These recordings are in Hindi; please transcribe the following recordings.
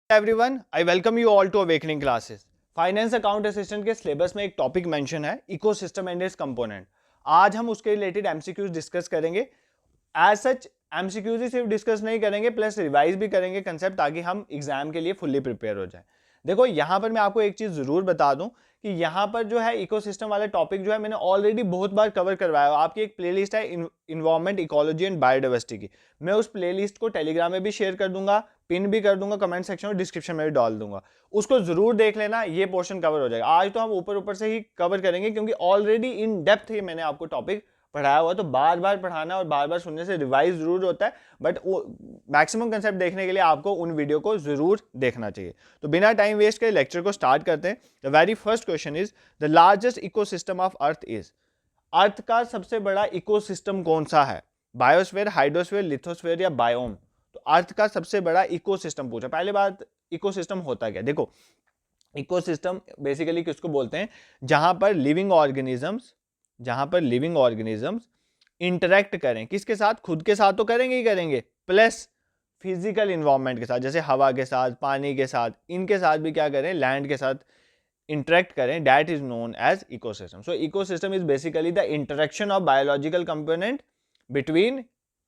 Everyone, I welcome you all to awakening classes. Finance account assistant के सिलेबस में एक टॉपिक मेंशन है, इकोसिस्टम एंड इट्स कंपोनेंट। आज हम उसके रिलेटेड एमसीक्यूज डिस्कस करेंगे। एज सच एमसीक्यूज ही सिर्फ डिस्कस नहीं करेंगे, प्लस रिवाइज भी करेंगे कंसेप्ट, ताकि हम एग्जाम के लिए फुल्ली प्रिपेयर हो जाए। देखो, यहाँ पर मैं आपको एक चीज जरूर बता दूं कि यहाँ पर जो है इकोसिस्टम वाला टॉपिक जो है मैंने ऑलरेडी बहुत बार कवर करवाया है। आपकी एक प्लेलिस्ट है इन्वायरमेंट, इकोलॉजी एंड बायोडाइवर्सिटी की। मैं उस प्लेलिस्ट को टेलीग्राम में भी शेयर कर दूंगा, पिन भी कर दूंगा, कमेंट सेक्शन और डिस्क्रिप्शन में भी डाल दूंगा। उसको जरूर देख लेना, ये पोर्शन कवर हो जाएगा। आज तो हम ऊपर ऊपर से ही कवर करेंगे, क्योंकि ऑलरेडी इन डेप्थ ये मैंने आपको टॉपिक पढ़ाया हुआ, तो बार बार पढ़ाना और बार बार सुनने से रिवाइज जरूर होता है, बट मैक्सिमम कंसेप्ट देखने के लिए आपको उन वीडियो को जरूर देखना चाहिए। तो बिना टाइम वेस्ट के लेक्चर को स्टार्ट करते हैं। The very first question is, the largest ecosystem of earth is. Earth का सबसे बड़ा इकोसिस्टम कौन सा है? बायोस्फीयर, हाइड्रोस्फीयर, लिथोस्फीयर या बायोम? तो अर्थ का सबसे बड़ा इकोसिस्टम पूछा। पहले बात, इकोसिस्टम होता क्या? देखो, इकोसिस्टम बेसिकली किसको बोलते हैं? जहां पर लिविंग ऑर्गेनिजम्स इंटरेक्ट करें। किसके साथ? खुद के साथ तो करेंगे ही करेंगे, प्लस फिजिकल इन्वायरमेंट के साथ, जैसे हवा के साथ, पानी के साथ, इनके साथ भी क्या करें? लैंड के साथ इंटरेक्ट करें। That is known as ecosystem. So ecosystem is basically the interaction of biological component between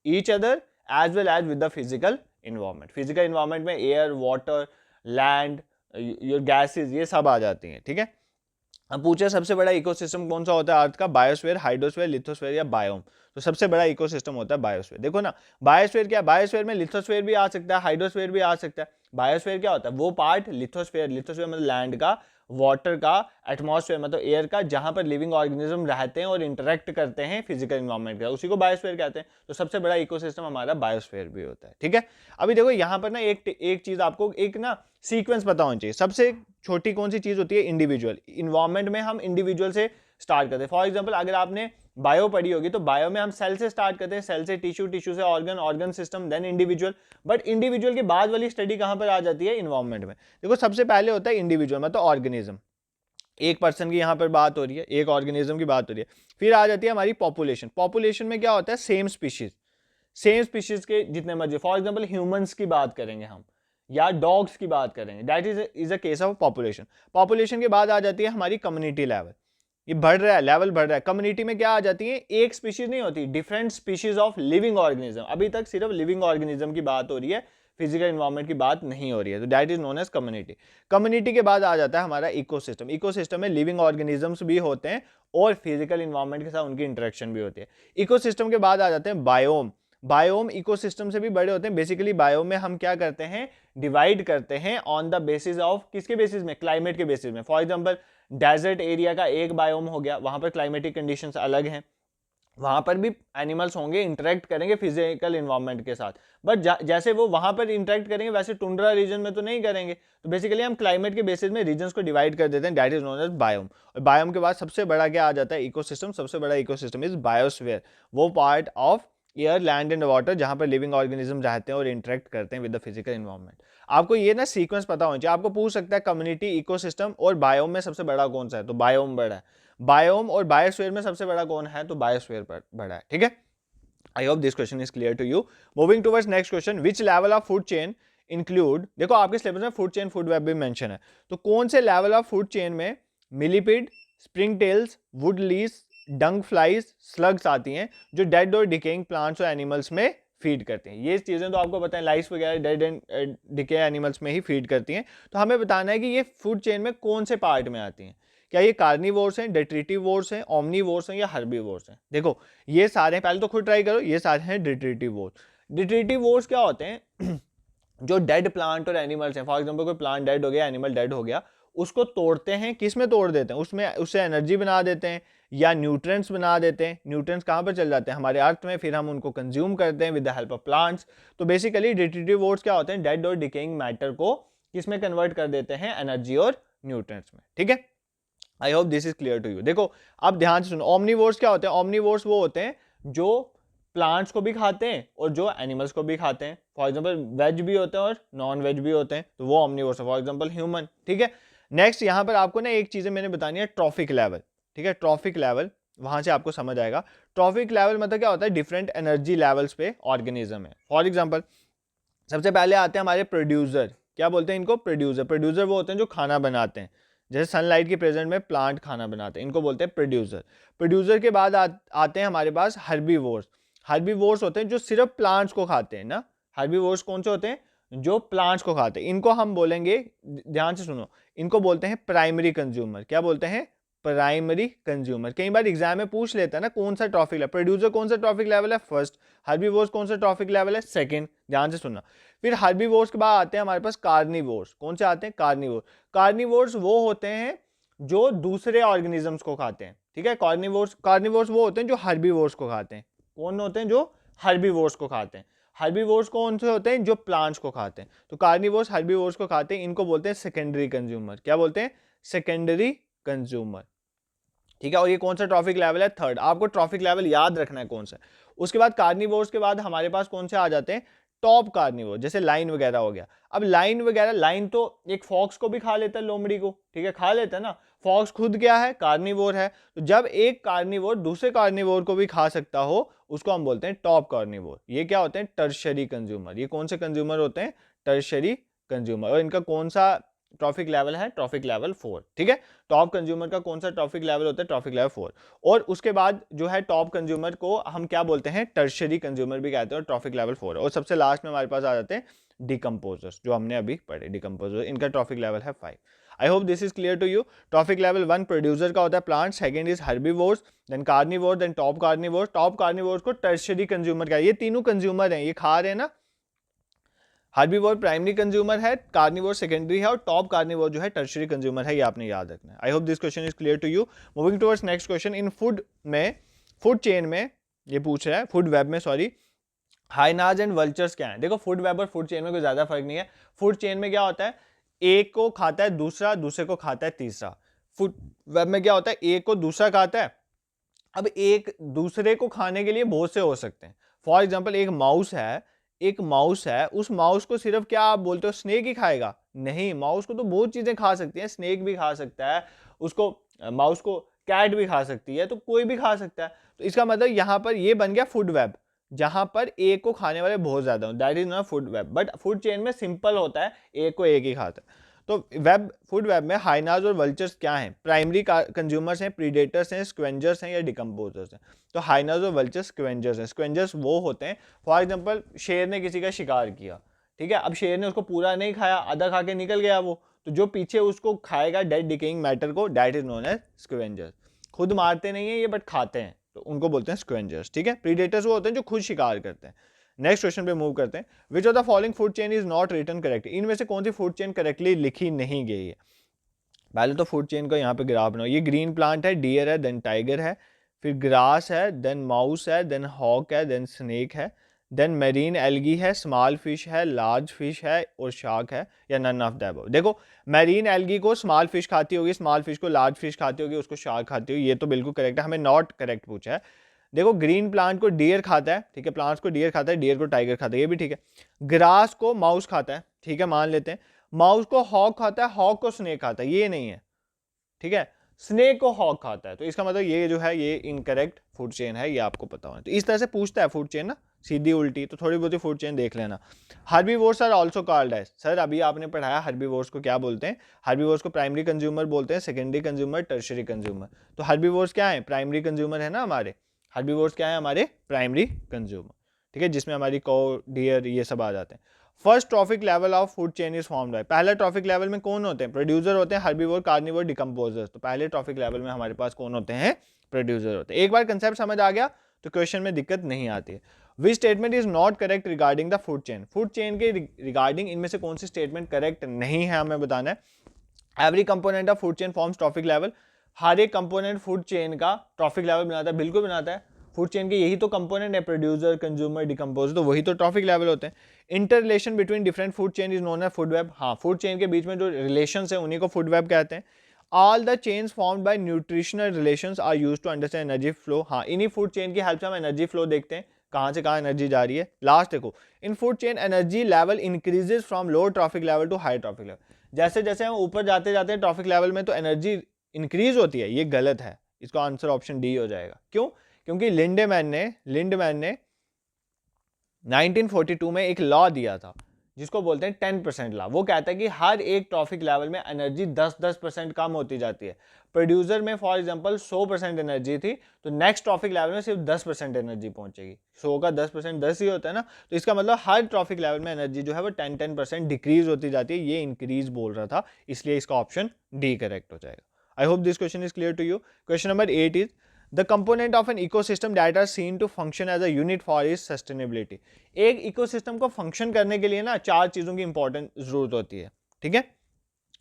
each other as well as with the physical environment. Physical environment में air, water, land, your gases, ये सब आ जाती हैं। ठीक है, अब पूछे सबसे बड़ा इकोसिस्टम कौन सा होता है अर्थ का? बायोस्फीयर, हाइड्रोस्फीयर, लिथोस्फीयर या बायोम? तो सबसे बड़ा इकोसिस्टम होता है बायोस्फीयर। देखो ना, बायोस्फीयर क्या? बायोस्फीयर में लिथोस्फीयर भी आ सकता है, हाइड्रोस्फीयर भी आ सकता है। बायोस्फीयर क्या होता है? वो पार्ट, लिथोस्फीयर मतलब लैंड का, वाटर का, एटमॉस्फेयर मतलब एयर का, जहां पर लिविंग ऑर्गेनिज्म रहते हैं और इंटरेक्ट करते हैं फिजिकल इन्वायरमेंट का, उसी को बायोस्फीयर कहते हैं। तो सबसे बड़ा इकोसिस्टम हमारा बायोस्फीयर भी होता है। ठीक है, अभी देखो यहाँ पर ना एक चीज आपको एक ना सीक्वेंस पता होना चाहिए। सबसे छोटी कौन सी चीज होती है? इंडिविजुअल। इन्वायरमेंट में हम इंडिविजुअल से स्टार्ट करते हैं। फॉर एग्जाम्पल, अगर आपने बायो पढ़ी होगी तो बायो में हम सेल से स्टार्ट करते हैं, सेल से टिश्यू, टिश्यू से organ, organ system, then individual. But individual के बाद वाली स्टडी कहां पर आ जाती है? इन्वायरमेंट में। देखो, सबसे पहले होता है इंडिविजुअल, मतलब ऑर्गेनिज्म। एक पर्सन की यहां पर बात हो रही है, एक ऑर्गेनिज्म की बात हो रही है। फिर आ जाती है हमारी पॉपुलेशन। पॉपुलेशन में क्या होता है? सेम स्पीशीज के जितने मर्जी। फॉर एग्जाम्पल, ह्यूमंस की बात करेंगे हम, या डॉग्स की बात करेंगे, that is a case of population. Population के बाद आ जाती है हमारी कम्युनिटी लेवल। ये बढ़ रहा है, लेवल बढ़ रहा है। कम्युनिटी में क्या आ जाती है? एक स्पीशीज नहीं होती, different species of living organism. अभी तक सिर्फ लिविंग ऑर्गेनिज्म की बात हो रही है, फिजिकल इन्वायरमेंट की बात नहीं हो रही है। तो that is known as community. Community के बाद आ जाता है हमारा इकोसिस्टम। इकोसिस्टम में लिविंग ऑर्गेनिजम्स भी होते हैं और फिजिकल इन्वायरमेंट के साथ उनकी इंटरेक्शन भी होती है। इकोसिस्टम के बाद आ जाते हैं बायोम। बायोम इकोसिस्टम से भी बड़े होते हैं। बेसिकली बायोम में हम क्या करते हैं? डिवाइड करते हैं ऑन द बेसिस ऑफ, किसके बेसिस में? क्लाइमेट के बेसिस में। फॉर एग्जांपल, डेजर्ट एरिया का एक बायोम हो गया, वहां पर क्लाइमेटिक कंडीशंस अलग हैं, वहां पर भी एनिमल्स होंगे, इंटरेक्ट करेंगे फिजिकल इन्वायरमेंट के साथ। बट जैसे वो वहां पर इंटरेक्ट करेंगे, वैसे टुंड्रा रीजन में तो नहीं करेंगे। तो बेसिकली हम क्लाइमेट के बेसिस में रीजन्स को डिवाइड कर देते हैं। That is known as biome. और बायोम के बाद सबसे बड़ा क्या आ जाता है? इकोसिस्टम। सबसे बड़ा इकोसिस्टम इज बायोस्फीयर, वो part of air, land and water जहां पर लिविंग ऑर्गेनिज्म रहते हैं और इंटरेक्ट करते हैं विद द फिजिकल इन्वायरमेंट। आपको ये ना सीक्वेंस पता होना चाहिए। आपको पूछ सकता है कम्युनिटी, इकोसिस्टम और बायोम में सबसे बड़ा कौन सा है? तो बायोम बड़ा है। बायोम और बायोस्फीयर में सबसे बड़ा कौन है? तो बायोस्फीयर बड़ा है। ठीक है, I hope this question is clear to you. Moving towards next question, which level of food chain include. देखो, आपके सिलेबस में फूड चेन, फूड वेब भी मेंशन है। तो कौन से लेवल ऑफ फूड चेन में millipede, spring tails, wood lice, dung flies, slugs आती हैं, जो डेड और डिकेइंग प्लांट्स और एनिमल्स में फीड करते हैं? ये चीजें तो आपको पता है, लाइस वगैरह डेड एंड डिके एनिमल्स में ही फीड करती हैं। तो हमें बताना है कि ये फूड चेन में कौन से पार्ट में आती हैं। क्या ये कार्निवोर्स हैं, डेट्रिटिवोर्स हैं, ओमनीवोर्स हैं या हर्बीवोर्स हैं? देखो, ये सारे पहले तो खुद ट्राई करो, ये सारे हैं डेट्रिटिवोर्स। डेट्रिटिवोर्स क्या होते हैं? जो डेड प्लांट और एनिमल्स हैं। फॉर एग्जांपल, कोई प्लांट डेड हो गया, एनिमल डेड हो गया, उसको तोड़ते हैं। किस में तोड़ देते हैं? उसमें उससे एनर्जी बना देते हैं या न्यूट्रिएंट्स बना देते हैं। न्यूट्रिएंट्स कहाँ पर चल जाते हैं? हमारे अर्थ में। फिर हम उनको कंज्यूम करते हैं with the help of plants. तो बेसिकली डेट्रिटिवोर्स क्या होते हैं? डेड और डिकेइंग मैटर को किस में कन्वर्ट कर देते हैं? एनर्जी और न्यूट्रिएंट्स में। ठीक है, I hope this is clear to you. देखो, अब ध्यान से सुनो, ओमनीवोर्स क्या होते हैं? ओमनीवोर्स वो होते हैं जो प्लांट्स को भी खाते हैं और जो एनिमल्स को भी खाते हैं। फॉर एग्जांपल, वेज भी होते हैं और नॉन वेज भी होते हैं, तो वो ओमनीवोर्स है। For example, human. ठीक है, नेक्स्ट यहां पर आपको ना एक चीजें मैंने बतानी है, ट्रॉफिक लेवल। ठीक है, ट्रॉफिक लेवल, वहां से आपको समझ आएगा। ट्रॉफिक लेवल मतलब क्या होता है? डिफरेंट एनर्जी लेवल्स पे ऑर्गेनिज्म है। फॉर एग्जाम्पल, सबसे पहले आते हैं हमारे प्रोड्यूसर। क्या बोलते हैं इनको? प्रोड्यूसर। प्रोड्यूसर वो होते हैं जो खाना बनाते हैं, जैसे सनलाइट के प्रेजेंट में प्लांट खाना बनाते हैं, इनको बोलते हैं प्रोड्यूसर। प्रोड्यूसर के बाद आते हैं हमारे पास हर्बीवोर्स। हर्बीवोर्स होते हैं जो सिर्फ प्लांट्स को खाते हैं ना। हर्बीवोर्स कौन से होते हैं? जो प्लांट्स को खाते हैं। इनको हम बोलेंगे, ध्यान से सुनो, इनको बोलते हैं प्राइमरी कंज्यूमर। क्या बोलते हैं? Primary consumer. कई बार एग्जाम में पूछ लेता है ना कौन सा ट्रॉफिक लेवल, प्रोड्यूसर कौन सा ट्रॉफिक लेवल है? फर्स्ट। हर्बीवोर्स कौन सा ट्रॉफिक लेवल है? सेकंड। ध्यान से सुनना। फिर हर्बीवोर्स के बाद आते हैं हमारे पास कार्निवोर्स। कौन से आते हैं? कार्निवोर। कार्निवोर्स वो होते हैं जो दूसरे ऑर्गेनिजम्स को खाते हैं, ठीक है। कार्निवोर्स वो होते हैं जो हर्बीवोर्स को खाते हैं। कौन होते हैं? जो हर्बीवोर्स को खाते हैं। हर्बीवोर्स कौन से होते हैं? जो प्लांट्स को खाते हैं। तो कार्निवोर्स हर्बीवोर्स को खाते हैं, इनको बोलते हैं सेकेंडरी कंज्यूमर। क्या बोलते हैं? सेकेंडरी कंज्यूमर, ठीक है। और ये कौन सा ट्रॉफिक लेवल है? थर्ड। आपको ट्रॉफिक लेवल याद रखना है कौन सा। उसके बाद कार्निवोर्स के बाद हमारे पास कौन से आ जाते हैं? टॉप कार्निवोर, जैसे लाइन वगैरह हो गया। अब लाइन वगैरह, लाइन तो एक फॉक्स को भी खा लेता है, लोमड़ी को, ठीक है, खा लेता है ना। फॉक्स खुद क्या है? कार्निवोर है। तो जब एक कार्निवोर दूसरे कार्निवोर को भी खा सकता हो, उसको हम बोलते हैं टॉप कार्निवोर। ये क्या होते हैं? Tertiary consumer. ये कौन से कंज्यूमर होते हैं? Tertiary consumer. और इनका कौन सा ट्रॉफिक लेवल है? ट्रॉफिक लेवल 4, ठीक है। टॉप कंज्यूमर का कौन सा ट्रॉफिक लेवल होता है? Trophic level 4। और उसके बाद जो है टॉप कंज्यूमर को हम क्या बोलते हैं? टर्शरी कंज्यूमर भी कहते हैं, और ट्रॉफिक लेवल 4। और सबसे लास्ट में हमारे पास आ जाते हैं डिकम्पोजर्स, जो हमने अभी पढ़े डिकम्पोजर। इनका ट्रॉफिक लेवल है 5। I hope this is clear to you. Trophic level 1 producer का होता है plant, second is herbivores, then carnivore, then top carnivore. Top carnivores को टर्शरी कंज्यूमर का, ये तीनों कंज्यूमर हैं, ये खा रहे हैं ना। हर्बीवोर प्राइमरी कंज्यूमर है, कार्निवोर सेकेंडरी है, और टॉप कार्निवोर जो है टर्शरी कंज्यूमर है। ये आपने याद रखना है। I hope this question is clear to you. Moving towards next question. इन फूड में, फूड चेन में ये पूछ रहा है, फूड वेब में सॉरी, हाइनाज एंड वल्चर्स क्या है? देखो फूड वेब और फूड चेन में कोई ज्यादा फर्क नहीं है। फूड चेन में क्या होता है? एक को खाता है दूसरा, दूसरे को खाता है तीसरा। फूड वेब में क्या होता है? एक को दूसरा खाता है। अब एक दूसरे को खाने के लिए बहुत से हो सकते हैं। फॉर एग्जाम्पल एक माउस है, उस माउस को सिर्फ क्या आप बोलते हो स्नेक ही खाएगा? नहीं, माउस को तो बहुत चीजें खा सकती है, स्नेक भी खा सकता है उसको, माउस को कैट भी खा सकती है, तो कोई भी खा सकता है। तो इसका मतलब यहाँ पर ये बन गया फूड वेब, जहां पर एक को खाने वाले बहुत ज्यादा हो, that is not food web. But food chain में सिंपल होता है, एक को एक ही खाता है। तो वेब, फूड वेब में हाइनाज और वल्चर्स क्या हैं? प्राइमरी कंज्यूमर्स हैं, प्रीडेटर्स हैं, स्क्वेंजर्स हैं, या डिकम्पोजर्स हैं? तो हाइनाज और वल्चर्स स्क्वेंजर्स हैं। स्क्वेंजर्स वो होते हैं, फॉर एग्जांपल शेर ने किसी का शिकार किया, ठीक है। अब शेर ने उसको पूरा नहीं खाया, आधा खा के निकल गया वो, तो जो पीछे उसको खाएगा डेड डिकेइंग मैटर को, that is known as scavengers. खुद मारते नहीं है ये, बट खाते हैं, तो उनको बोलते हैं स्क्वेंजर्स, ठीक है। प्रीडेटर्स वो होते हैं जो खुद शिकार करते हैं। नेक्स्ट क्वेश्चन पे मूव करते हैं। Which of the following food chain is not written correct? इनमें से कौन सी फूड चेन करेक्टली लिखी नहीं गई है? पहले तो फूड चेन का यहाँ पे ग्राफ बनाओ। ये ग्रीन प्लांट है, डियर है, देन टाइगर है, फिर ग्रास है, देन माउस है, देन हॉक है, देन स्नेक है, देन मेरीन एल्गी है, स्मॉल फिश है, लार्ज फिश है, और शार्क है, या नन ऑफ द अबव? देखो मेरीन एल्गी को स्मॉल फिश खाती होगी, स्मॉल फिश को लार्ज फिश खाती होगी, उसको शार्क खाती होगी, ये तो बिल्कुल करेक्ट है। हमें नॉट करेक्ट पूछा है। देखो ग्रीन प्लांट को डियर खाता है, ठीक है, प्लांट्स को डियर खाता है, डियर को टाइगर खाता है, ये भी ठीक है। ग्रास को माउस खाता है, ठीक है, मान लेते हैं। माउस को हॉक खाता है, हॉक को स्नेक खाता है, ये नहीं है, ठीक है। स्नेक को हॉक खाता है, तो इसका मतलब ये जो है ये इनकरेक्ट फूड चेन है, ये आपको पता होना। तो इस तरह से पूछता है फूड चेन ना, सीधी उल्टी, तो थोड़ी बहुत फूड चेन देख लेना। Herbivores are also called as, sir अभी आपने पढ़ाया हर्बीवोर्स को क्या बोलते हैं? हर्बीवोर्स को प्राइमरी कंज्यूमर बोलते हैं, सेकेंडरी कंज्यूमर, टर्शरी कंज्यूमर। तो हर्बीवोर्स क्या है? प्राइमरी कंज्यूमर है ना हमारे। हर्बीवोर्स क्या है? हमारे प्राइमरी कंज्यूमर, ठीक है, जिसमें हमारी कौ, डियर, ये सब आ जाते हैं। First trophic level of food chain is formed by, पहला ट्रॉफिक लेवल में कौन होते हैं? प्रोड्यूसर होते हैं, हर्बीवोर, कार्निवोर, डिकम्पोजर्स। तो पहले ट्रॉफिक लेवल में हमारे पास कौन होते हैं? प्रोड्यूसर होते हैं। एक बार कंसेप्ट समझ आ गया तो क्वेश्चन में दिक्कत नहीं आती है। Which statement is not correct regarding the food chain? Food chain के रिगार्डिंग इनमें से कौन सी स्टेटमेंट करेक्ट नहीं है, हमें बताना है। Every component of food chain forms trophic level, हर एक कंपोनेंट फूड चेन का ट्रॉफिक लेवल बनाता है, बिल्कुल बनाता है। फूड चेन के यही तो कंपोनेंट है, प्रोड्यूसर, कंज्यूमर, डिकम्पोजर, तो वही तो ट्रॉफिक लेवल होते हैं। Inter relation between different food chain is known as food web, हाँ, फूड चेन के बीच में जो रिलेशन है उन्हीं को फूड वेब कहते हैं। All the chains formed by nutritional relations are used to understand energy flow, हाँ, इन्हीं फूड चेन की हेल्प से हम एनर्जी फ्लो देखते हैं, कहाँ से कहाँ एनर्जी जा रही है। लास्ट देखो, in food chain energy level increases from low trophic level to high trophic level, जैसे जैसे हम ऊपर जाते जाते हैं ट्रॉफिक लेवल में तो एनर्जी इंक्रीज होती है, ये गलत है। इसका आंसर ऑप्शन डी हो जाएगा। क्यों? क्योंकि लिंडमैन ने 1942 में एक लॉ दिया था जिसको बोलते हैं 10% लॉ। वो कहता है कि हर एक ट्रॉफिक लेवल में एनर्जी 10% कम होती जाती है। प्रोड्यूसर में फॉर एग्जांपल 100% एनर्जी थी, तो नेक्स्ट ट्रॉफिक लेवल में सिर्फ 10% एनर्जी पहुंचेगी। 100 का 10% 10 ही होता है ना, तो इसका मतलब हर ट्रॉफिक लेवल में एनर्जी जो है वो 10% डिक्रीज होती जाती है। ये इंक्रीज बोल रहा था, इसलिए इसका ऑप्शन डी करेक्ट हो जाएगा। I hope this question is clear to you. Question number 8 is the component of an ecosystem that are seen to function as a unit for is sustainability. एक इकोसिस्टम को फंक्शन करने के लिए ना 4 चीजों की इंपॉर्टेंट जरूरत होती है, ठीक है,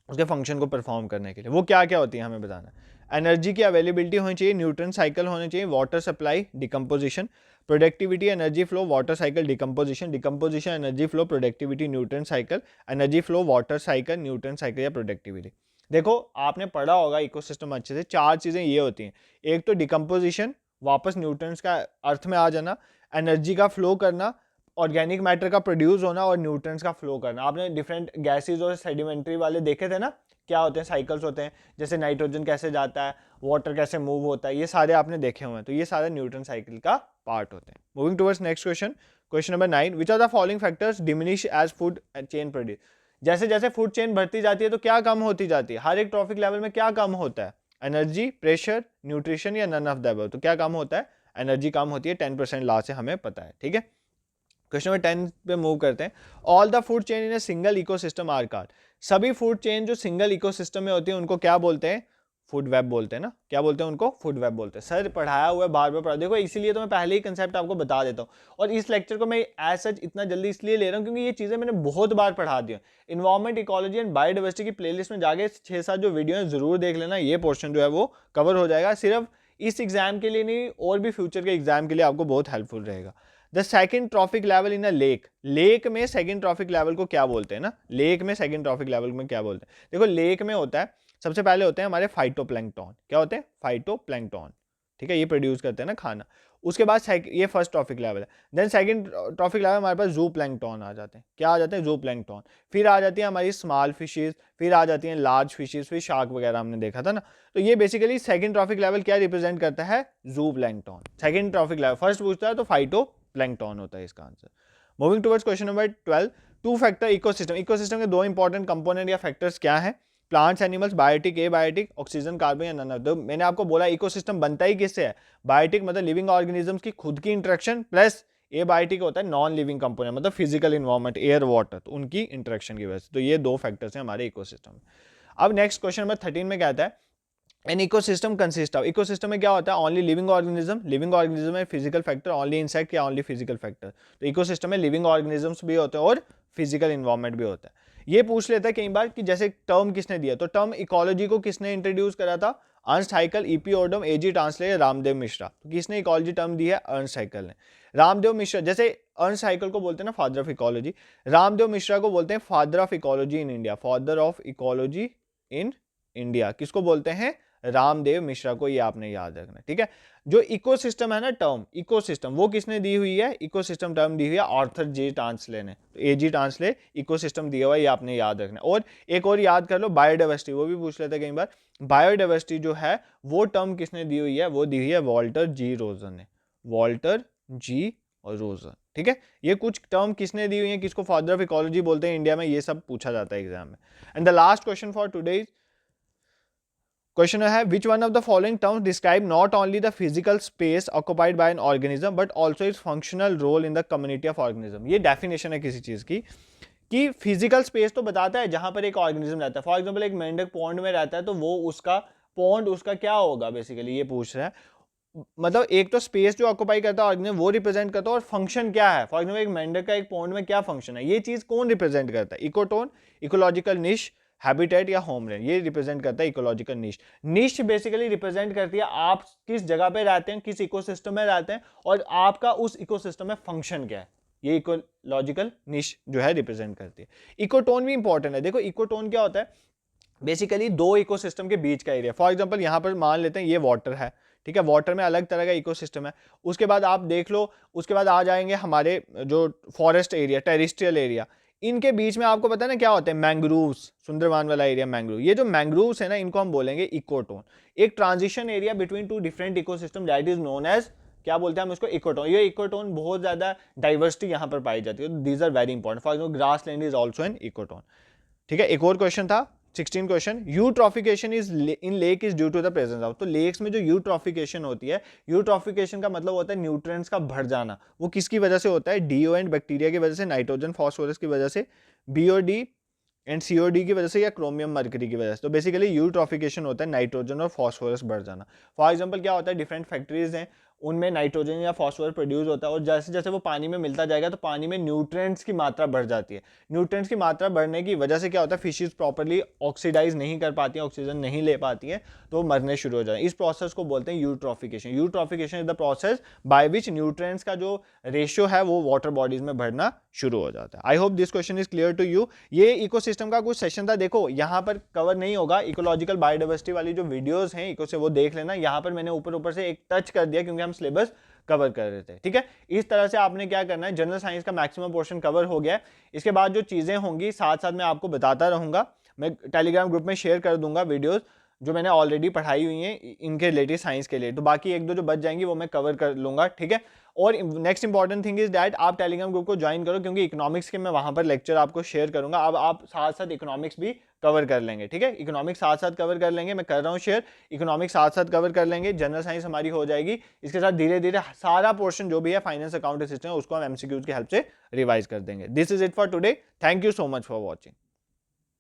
उसके फंक्शन को परफॉर्म करने के लिए। वो क्या क्या होती है हमें बताना है। एनर्जी की अवेलेबिलिटी होनी चाहिए, न्यूट्रन साइकिल होने चाहिए, water supply, decomposition, productivity, energy flow, water cycle, decomposition, decomposition, energy flow, productivity, nutrient cycle, energy flow, water cycle, nutrient cycle या प्रोडक्टिविटी। देखो आपने पढ़ा होगा इकोसिस्टम अच्छे से, 4 चीजें ये होती हैं। एक तो डिकम्पोजिशन, वापस न्यूट्रंस का अर्थ में आ जाना, एनर्जी का फ्लो करना, ऑर्गेनिक मैटर का प्रोड्यूस होना और न्यूट्रंस का फ्लो करना। आपने डिफरेंट गैसेस और सेडिमेंट्री वाले देखे थे ना, क्या होते हैं, साइकिल्स होते हैं, जैसे नाइट्रोजन कैसे जाता है, वाटर कैसे मूव होता है, ये सारे आपने देखे हुए हैं। तो ये सारे न्यूट्रन साइकिल का पार्ट होते हैं। Moving towards next question, question number 9, which are the following factors diminish as food chain produce. जैसे जैसे फूड चेन बढ़ती जाती है तो क्या कम होती जाती है, हर एक ट्रॉफिक लेवल में क्या कम होता है, एनर्जी, प्रेशर, न्यूट्रिशन या नन ऑफ द अबव। तो क्या कम होता है, एनर्जी कम होती है, 10% लॉ से हमें पता है, ठीक है। क्वेश्चन नंबर 10 पे मूव करते हैं। All the food chain in a single ecosystem are called. सभी फूड चेन जो सिंगल इकोसिस्टम में होती है उनको क्या बोलते हैं, फूड वेब बोलते हैं ना। क्या बोलते हैं उनको, फूड वेब बोलते हैं। सर पढ़ाया हुआ है, बार बार पढ़ा, देखो इसीलिए तो मैं पहले ही कंसेप्ट आपको बता देता हूँ। और इस लेक्चर को मैं एज सच इतना जल्दी इसलिए ले रहा हूँ क्योंकि ये चीजें मैंने बहुत बार पढ़ा दी हैं। इन्वायरमेंट, इकोलॉजी एंड बायोडाइवर्सिटी की प्लेलिस्ट में जाके 6-7 जो वीडियो है जरूर देख लेना, ये पोर्शन जो है वो कवर हो जाएगा। सिर्फ इस एग्जाम के लिए नहीं, और भी फ्यूचर के एग्जाम के लिए आपको बहुत हेल्पफुल रहेगा। The second trophic level in a lake. Lake में सेकंड ट्रॉफिक लेवल को क्या बोलते हैं ना, लेक में सेकंड ट्रॉफिक लेवल में क्या बोलते हैं। देखो लेक में होता है, सबसे पहले होते हैं हमारे फाइटोप्लैंक्टन। क्या होते हैं, फाइटोप्लैंक्टन, ठीक है, ये प्रोड्यूस करते हैं ना खाना। उसके बाद ये फर्स्ट ट्रॉफिक लेवल है। देन सेकंड ट्रॉफिक लेवल हमारे पास जू प्लैंक्टन आ जाते हैं। क्या आ जाते हैं, जू प्लैंक्टन। फिर आ जाती है हमारी स्मॉल फिशेज, फिर आ जाती हैं लार्ज फिशेज, फिर शार्क वगैरह हमने देखा था ना। तो ये बेसिकली सेकंड ट्रॉफिक लेवल क्या रिप्रेजेंट करता है, zooplankton. Second trophic level, first पूछता है तो फाइटो प्लैंक्टन होता है इसका answer. Moving towards question number 12, two factor ecosystem. Ecosystem के 2 इंपॉर्टेंट कंपोनेंट या फैक्टर्स क्या है, plants, animals, biotic, abiotic, oxygen, carbon या नन ऑफ द। मैंने आपको बोला इकोसिस्टम बनता ही किससे है, बायोटिक मतलब लिविंग ऑर्गेनिजम्स की खुद की इंटरेक्शन, प्लस एबायोटिक होता है नॉन लिविंग कंपोनेंट मतलब फिजिकल इन्वायरमेंट, एयर, वाटर, तो उनकी इंटरेक्शन की वजह से। तो ये 2 फैक्टर्स हैं हमारे इकोसिस्टम में। अब नेक्स्ट क्वेश्चन नंबर 13 में कहता है an ecosystem consist of. Ecosystem में क्या होता है, only living organism, living organism में फिजिकल फैक्टर, ओनली इंसेक्ट या ओनली फिजिकल फैक्टर। तो इकोसिस्टम में लिविंग ऑर्गेनिजम्स भी होते हैं और फिजिकल इन्वायरमेंट भी होता है। ये पूछ लेता है कई बार कि जैसे टर्म किसने दिया, तो टर्म इकोलॉजी को किसने इंट्रोड्यूस करा था, अर्नस्ट हाइकल, ईपी ओडम, एजी ट्रांसले, रामदेव मिश्रा। तो किसने इकोलॉजी टर्म दी है, अर्नस्ट हाइकल ने। रामदेव मिश्रा, जैसे अर्नस्ट हाइकल को बोलते हैं ना father of ecology, Ramdev Mishra को बोलते हैं father of ecology in India, father of ecology in India किसको बोलते हैं, रामदेव मिश्रा को। ये आपने याद रखना, ठीक है। जो इकोसिस्टम है ना टर्म, इकोसिस्टम वो किसने दी हुई है, इकोसिस्टम टर्म दी हुई है आर्थर जी टांसले ने। तो एजी टांसले इकोसिस्टम दिया हुआ है, ये आपने याद रखना। और एक और याद कर लो, बायोडाइवर्सिटी, वो भी पूछ लेते हैं कई बार। बायोडाइवर्सिटी जो है वो टर्म किसने दी हुई है, वो दी हुई है वॉल्टर जी रोजन ने, वॉल्टर जी और रोजन, ठीक है। ये कुछ टर्म किसने दी हुई है, किसको फादर ऑफ इकोलॉजी बोलते हैं इंडिया में, ये सब पूछा जाता है एग्जाम में। And the last question for today question है which one of the following terms describe not only the physical space occupied by an organism but also its functional role in the community of organism. ये डेफिनेशन है किसी चीज की कि फिजिकल स्पेस तो बताता है जहां पर एक ऑर्गेनिज्म रहता है। फॉर एग्जांपल एक मेंढक पॉन्ड में रहता है तो वो उसका पॉन्ड उसका क्या होगा, बेसिकली ये पूछ रहा है। मतलब एक तो स्पेस जो ऑक्युपाई करता है ऑर्गेनिज्म वो रिप्रेजेंट करता है, और फंक्शन क्या है। फॉर एग्जांपल एक मेंढक का एक पॉन्ड में क्या फंक्शन है, ये चीज कौन रिप्रेजेंट करता है, इकोटोन, इकोलॉजिकल निश, हैबिटेट या होमलैंड, ये रिप्रेजेंट करता है इकोलॉजिकल निश। निश बेसिकली रिप्रेजेंट करती है आप किस जगह पे रहते हैं, किस इकोसिस्टम में रहते हैं, और आपका उस इकोसिस्टम में फंक्शन क्या है, ये इकोलॉजिकल निश जो है रिप्रेजेंट करती है। इकोटोन भी इंपॉर्टेंट है। देखो इकोटोन क्या होता है, बेसिकली 2 इकोसिस्टम के बीच का एरिया। फॉर एग्जांपल यहां पर मान लेते हैं ये वाटर है, ठीक है, वाटर में अलग तरह का इकोसिस्टम है। उसके बाद आप देख लो, उसके बाद आ जाएंगे हमारे जो फॉरेस्ट एरिया, टेरिस्ट्रियल एरिया, इनके बीच में आपको पता है ना क्या होते हैं, मैंग्रोव्स, सुंदरवन वाला एरिया मैंग्रोव। ये जो मैंग्रोव्स है ना, इनको हम बोलेंगे इकोटोन। एक transition area between 2 different ecosystem that is known as क्या बोलते हैं हम उसको, इकोटोन। ये इकोटोन बहुत ज्यादा डाइवर्सिटी यहाँ पर पाई जाती है, these are very important. For example grassland is also an ecotone. ठीक है, एक और क्वेश्चन था 16 question, eutrophication is in lake is due to the presence of. तो लेक्स में जो यूट्रॉफिकेशन होती है, यूट्रॉफिकेशन का मतलब होता है न्यूट्रिएंट्स का भर जाना। वो किसकी वजह से होता है, डीओ एंड बैक्टीरिया की वजह से, नाइट्रोजन फॉस्फोरस की वजह से, बीओडी एंड सीओडी की वजह से, या क्रोमियम मर्करी की वजह से। तो बेसिकली यूट्रॉफिकेशन होता है नाइट्रोजन और फॉस्फोरस बढ़ जाना। फॉर एग्जांपल क्या होता है, डिफरेंट फैक्ट्रीज हैं, उनमें नाइट्रोजन या फॉस्फोरस प्रोड्यूस होता है, और जैसे जैसे वो पानी में मिलता जाएगा तो पानी में न्यूट्रिएंट्स की मात्रा बढ़ जाती है। न्यूट्रिएंट्स की मात्रा बढ़ने की वजह से क्या होता है, फिशेज प्रॉपर्ली ऑक्सीडाइज नहीं कर पाती हैं, ऑक्सीजन नहीं ले पाती हैं, तो मरने शुरू हो जाते हैं। इस प्रोसेस को बोलते हैं eutrophication. Eutrophication is the process by which nutrients का जो रेशियो है वो वाटर बॉडीज में बढ़ना शुरू हो जाता है। I hope this question is clear to you. ये इकोसिस्टम का कुछ सेशन था, देखो यहाँ पर कवर नहीं होगा, इकोलॉजिकल बायोडाइवर्सिटी वाली जो वीडियोस हैं इको से वो देख लेना। यहाँ पर मैंने ऊपर ऊपर से एक टच कर दिया क्योंकि हम सिलेबस कवर कर रहे थे। ठीक है, इस तरह से आपने क्या करना है, जनरल साइंस का मैक्सिमम पोर्शन कवर हो गया है। इसके बाद जो चीजें होंगी साथ साथ मैं आपको बताता रहूंगा, मैं टेलीग्राम ग्रुप में शेयर कर दूंगा वीडियोस जो मैंने ऑलरेडी पढ़ाई हुई हैं इनके रिलेटेड साइंस के लिए। तो बाकी एक दो जो बच जाएंगी वो मैं कवर कर लूंगा। ठीक है, और next important thing is that आप टेलीग्राम ग्रुप को ज्वाइन करो, क्योंकि इकोनॉमिक्स के मैं वहां पर लेक्चर आपको शेयर करूंगा। अब आप साथ साथ इकोनॉमिक्स भी कवर कर लेंगे। ठीक है, इकोनॉमिक्स साथ साथ कवर कर लेंगे, मैं कर रहा हूँ शेयर, इकोनॉमिक्स साथ साथ कवर कर लेंगे, जनरल साइंस हमारी हो जाएगी। इसके साथ धीरे धीरे सारा पोर्शन जो भी है फाइनेंस अकाउंट सिस्टम उसको हम एमसीक्यूज की हेल्प से रिवाइज कर देंगे। This is it for today, thank you so much for watching.